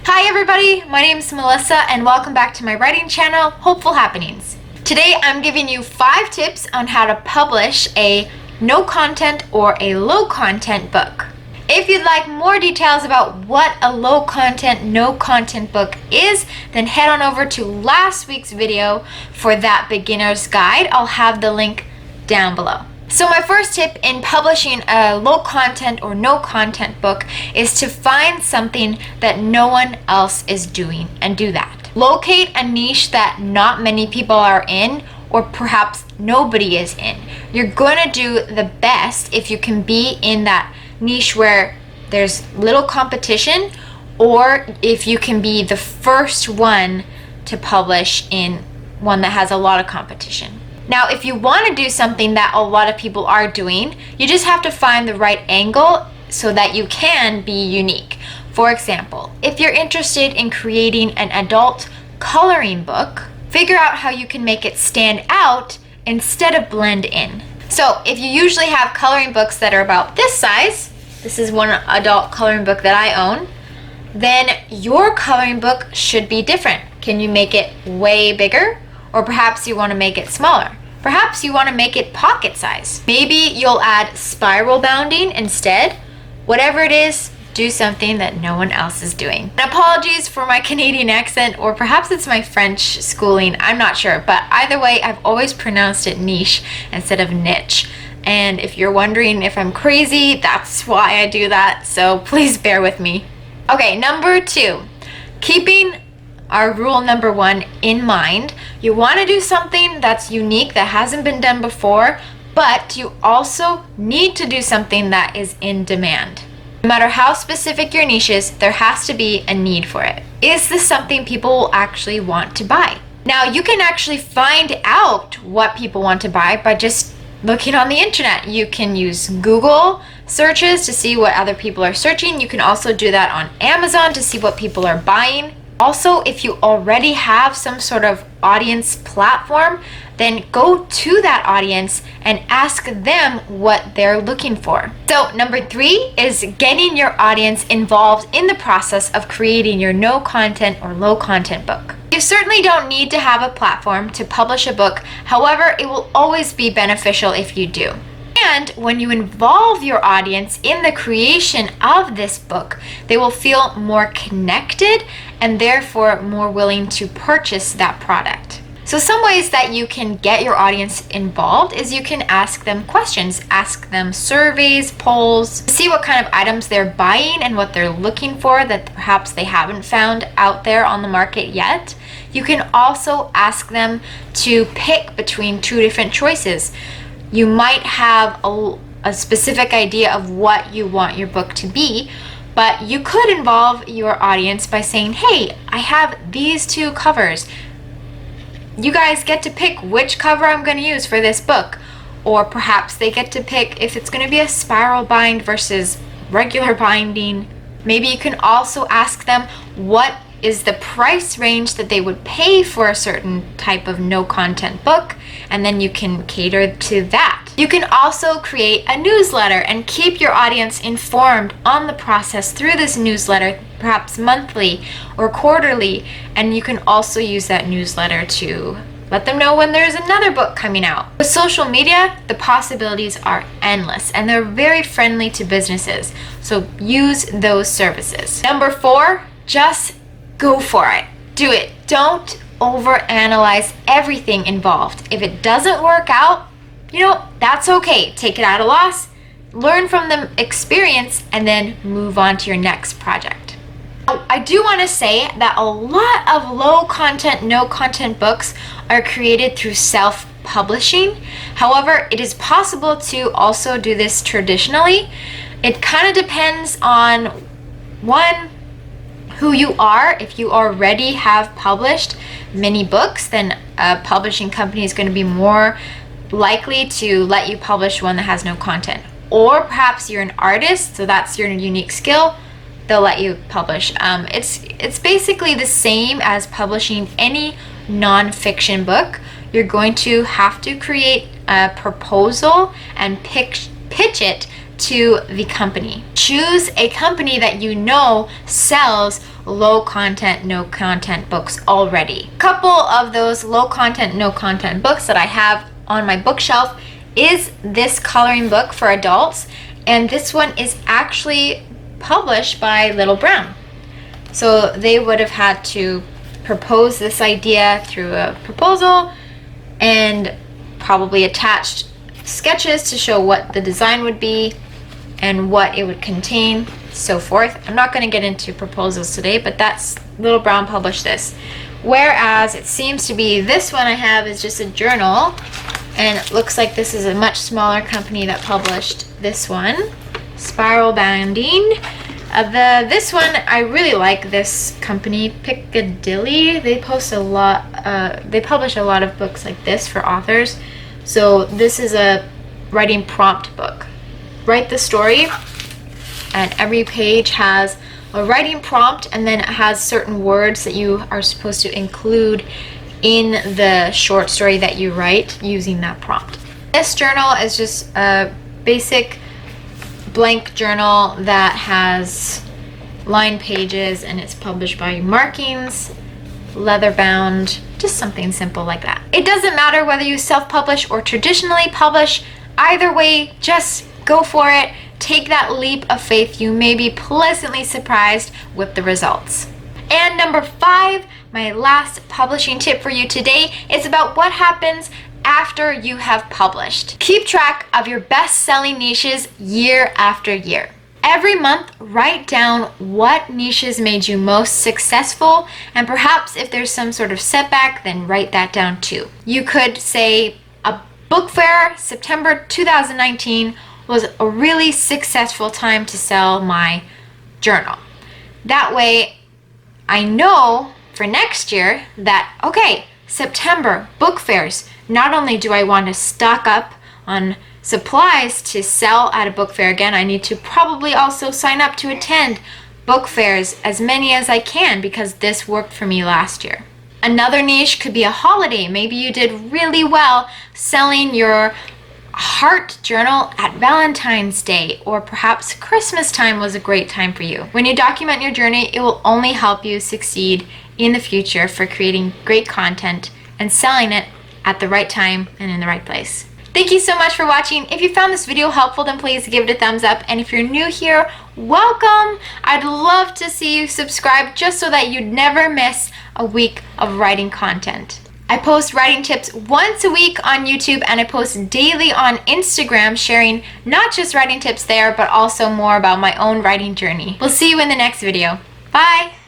Hi everybody, my name is Melissa and welcome back to my writing channel, Hopeful Happenings. Today I'm giving you 5 tips on how to publish a no content or a low content book. If you'd like more details about what a low content, no content book is, then head on over to last week's video for that beginner's guide. I'll have the link down below. So my first tip in publishing a low content or no content book is to find something that no one else is doing and do that. Locate a niche that not many people are in or perhaps nobody is in. You're going to do the best if you can be in that niche where there's little competition, or if you can be the first one to publish in one that has a lot of competition. Now, if you want to do something that a lot of people are doing, you just have to find the right angle so that you can be unique. For example, if you're interested in creating an adult coloring book, figure out how you can make it stand out instead of blend in. So if you usually have coloring books that are about this size, this is one adult coloring book that I own, then your coloring book should be different. Can you make it way bigger? Or perhaps you want to make it smaller. Perhaps you want to make it pocket size. Maybe you'll add spiral bounding instead. Whatever it is, do something that no one else is doing. And apologies for my Canadian accent, or perhaps it's my French schooling, I'm not sure. But either way, I've always pronounced it niche instead of niche. And if you're wondering if I'm crazy, that's why I do that. So please bear with me. Okay, number 2, keeping our rule number 1 in mind. You want to do something that's unique, that hasn't been done before, but you also need to do something that is in demand. No matter how specific your niche is, there has to be a need for it. Is this something people will actually want to buy? Now, you can actually find out what people want to buy by just looking on the internet. You can use Google searches to see what other people are searching. You can also do that on Amazon to see what people are buying. Also, if you already have some sort of audience platform, then go to that audience and ask them what they're looking for. So number 3 is getting your audience involved in the process of creating your no content or low content book. You certainly don't need to have a platform to publish a book. However, it will always be beneficial if you do. And when you involve your audience in the creation of this book, they will feel more connected and therefore more willing to purchase that product. So some ways that you can get your audience involved is you can ask them questions, ask them surveys, polls, see what kind of items they're buying and what they're looking for that perhaps they haven't found out there on the market yet. You can also ask them to pick between 2 different choices. You might have a specific idea of what you want your book to be, but you could involve your audience by saying, hey, I have these 2 covers. You guys get to pick which cover I'm going to use for this book. Or perhaps they get to pick if it's going to be a spiral bind versus regular binding. Maybe you can also ask them what is the price range that they would pay for a certain type of no content book, and then you can cater to that. You can also create a newsletter and keep your audience informed on the process through this newsletter, perhaps monthly or quarterly, and you can also use that newsletter to let them know when there's another book coming out. With social media, the possibilities are endless and they're very friendly to businesses, so use those services. Number 4, just go for it. Do it. Don't overanalyze everything involved. If it doesn't work out, that's okay. Take it at a loss, learn from the experience, and then move on to your next project. I do want to say that a lot of low content, no content books are created through self-publishing. However, it is possible to also do this traditionally. It kind of depends on, one, who you are. If you already have published many books, then a publishing company is going to be more likely to let you publish one that has no content. Or perhaps you're an artist, so that's your unique skill, they'll let you publish. It's basically the same as publishing any non-fiction book. You're going to have to create a proposal and pitch it to the company. Choose a company that you know sells low content, no content books already. A couple of those low content, no content books that I have on my bookshelf is this coloring book for adults, and this one is actually published by Little Brown. So they would have had to propose this idea through a proposal and probably attached sketches to show what the design would be and what it would contain, so forth. I'm not going to get into proposals today, but that's Little Brown published this. Whereas it seems to be this one I have is just a journal, and it looks like this is a much smaller company that published this one, Spiral Bounding. This one, I really like this company, Piccadilly. They post a lot, they publish a lot of books like this for authors. So this is a writing prompt book. Write the story, and every page has a writing prompt, and then it has certain words that you are supposed to include in the short story that you write using that prompt. This journal is just a basic blank journal that has lined pages, and it's published by Markings, leather bound, just something simple like that. It doesn't matter whether you self-publish or traditionally publish. Either way, just go for it. Take that leap of faith. You may be pleasantly surprised with the results. And number 5, my last publishing tip for you today is about what happens after you have published. Keep track of your best-selling niches year after year. Every month, write down what niches made you most successful, and perhaps if there's some sort of setback, then write that down too. You could say a book fair, September 2019 was a really successful time to sell my journal. That way, I know for next year that, okay, September, book fairs, not only do I want to stock up on supplies to sell at a book fair again, I need to probably also sign up to attend book fairs, as many as I can, because this worked for me last year. Another niche could be a holiday. Maybe you did really well selling your heart journal at Valentine's Day, or perhaps Christmas time was a great time for you. When you document your journey, it will only help you succeed in the future for creating great content and selling it at the right time and in the right place. Thank you so much for watching. If you found this video helpful, then please give it a thumbs up. And if you're new here, welcome. I'd love to see you subscribe just so that you'd never miss a week of writing content. I post writing tips once a week on YouTube, and I post daily on Instagram, sharing not just writing tips there, but also more about my own writing journey. We'll see you in the next video. Bye.